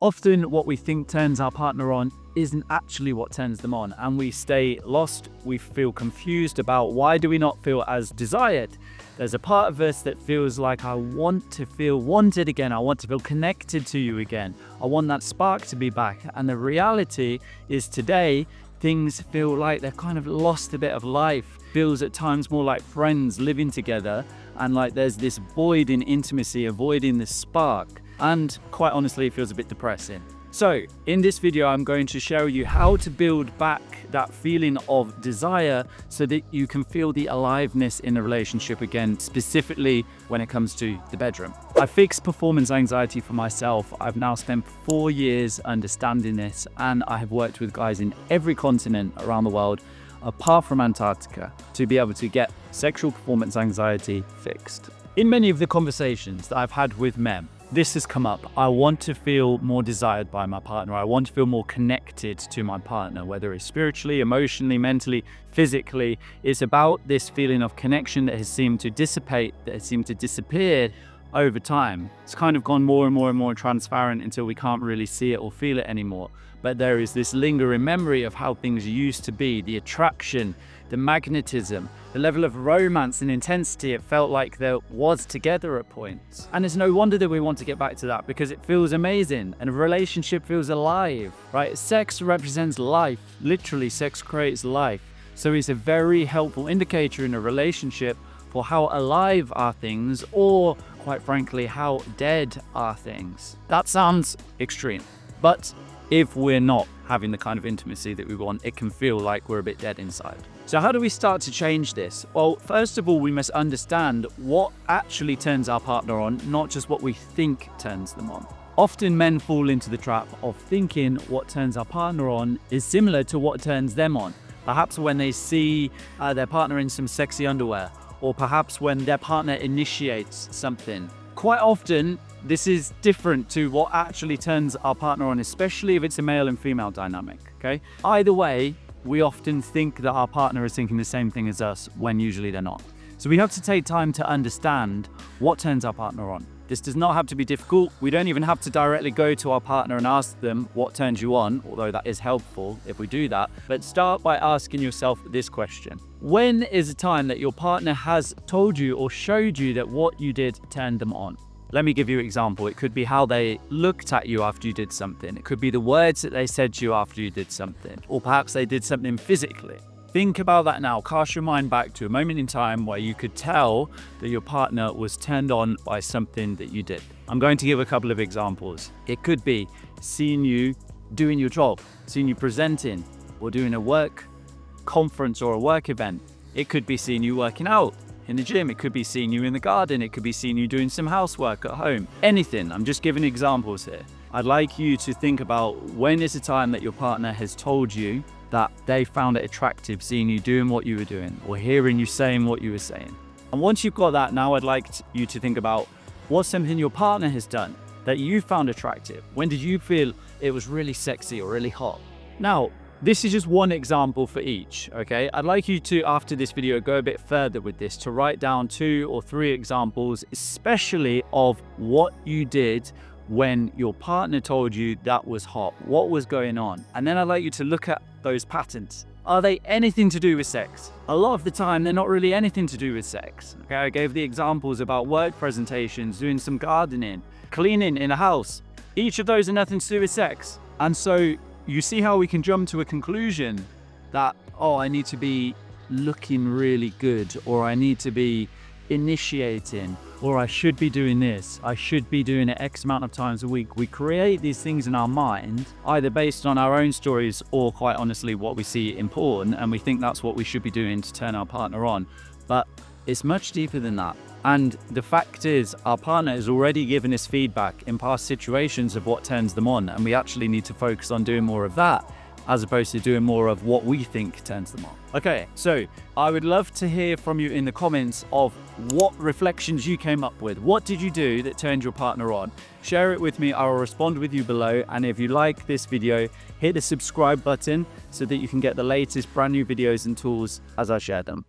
Often what we think turns our partner on isn't actually what turns them on, and we stay lost. We feel confused about why do we not feel as desired. There's a part of us that feels like I want to feel wanted again. I want to feel connected to you again. I want that spark to be back. And the reality is today, things feel like they've kind of lost a bit of life. Feels at times more like friends living together, and like there's this void in intimacy, a void in the spark. And quite honestly, it feels a bit depressing. So in this video, I'm going to show you how to build back that feeling of desire so that you can feel the aliveness in a relationship again, specifically when it comes to the bedroom. I fixed performance anxiety for myself. I've now spent 4 years understanding this, and I have worked with guys in every continent around the world, apart from Antarctica, to be able to get sexual performance anxiety fixed. In many of the conversations that I've had with men, this has come up. I want to feel more desired by my partner. I want to feel more connected to my partner, whether it's spiritually, emotionally, mentally, physically. It's about this feeling of connection that has seemed to dissipate, that has seemed to disappear over time. It's kind of gone more and more and more transparent until we can't really see it or feel it anymore. But there is this lingering memory of how things used to be, the attraction, the magnetism, the level of romance and intensity it felt like there was together at points. And it's no wonder that we want to get back to that, because it feels amazing and a relationship feels alive, right? Sex represents life. Literally, sex creates life. So it's a very helpful indicator in a relationship for how alive are things, or quite frankly, how dead are things. That sounds extreme, but if we're not having the kind of intimacy that we want, it can feel like we're a bit dead inside. So how do we start to change this? Well, first of all, we must understand what actually turns our partner on, not just what we think turns them on. Often men fall into the trap of thinking what turns our partner on is similar to what turns them on. Perhaps when they see their partner in some sexy underwear, or perhaps when their partner initiates something. Quite often, this is different to what actually turns our partner on, especially if it's a male and female dynamic, okay? Either way, we often think that our partner is thinking the same thing as us when usually they're not. So we have to take time to understand what turns our partner on. This does not have to be difficult. We don't even have to directly go to our partner and ask them what turns you on, although that is helpful if we do that. But start by asking yourself this question. When is a time that your partner has told you or showed you that what you did turned them on? Let me give you an example. It could be how they looked at you after you did something. It could be the words that they said to you after you did something, or perhaps they did something physically. Think about that now. Cast your mind back to a moment in time where you could tell that your partner was turned on by something that you did. I'm going to give a couple of examples. It could be seeing you doing your job, seeing you presenting, or doing a work conference or a work event. It could be seeing you working out in the gym. It could be seeing you in the garden. It could be seeing you doing some housework at home. Anything. I'm just giving examples here. I'd like you to think about when is the time that your partner has told you that they found it attractive seeing you doing what you were doing, or hearing you saying what you were saying. And once you've got that, now I'd like you to think about what's something your partner has done that you found attractive. When did you feel it was really sexy or really hot? Now, this is just one example for each, okay? I'd like you to, after this video, go a bit further with this, to write down 2 or 3 examples, especially of what you did when your partner told you that was hot, what was going on. And then I'd like you to look at those patterns. Are they anything to do with sex? A lot of the time, they're not really anything to do with sex. Okay, I gave the examples about work presentations, doing some gardening, cleaning in a house. Each of those are nothing to do with sex. And so you see how we can jump to a conclusion that, oh, I need to be looking really good, or I need to be initiating, or I should be doing this, I should be doing it X amount of times a week. We create these things in our mind, either based on our own stories or quite honestly what we see in porn, and we think that's what we should be doing to turn our partner on. But it's much deeper than that. And the fact is, our partner has already given us feedback in past situations of what turns them on, and we actually need to focus on doing more of that as opposed to doing more of what we think turns them on. Okay, so I would love to hear from you in the comments of what reflections you came up with. What did you do that turned your partner on? Share it with me. I will respond with you below. And if you like this video, hit the subscribe button so that you can get the latest brand new videos and tools as I share them.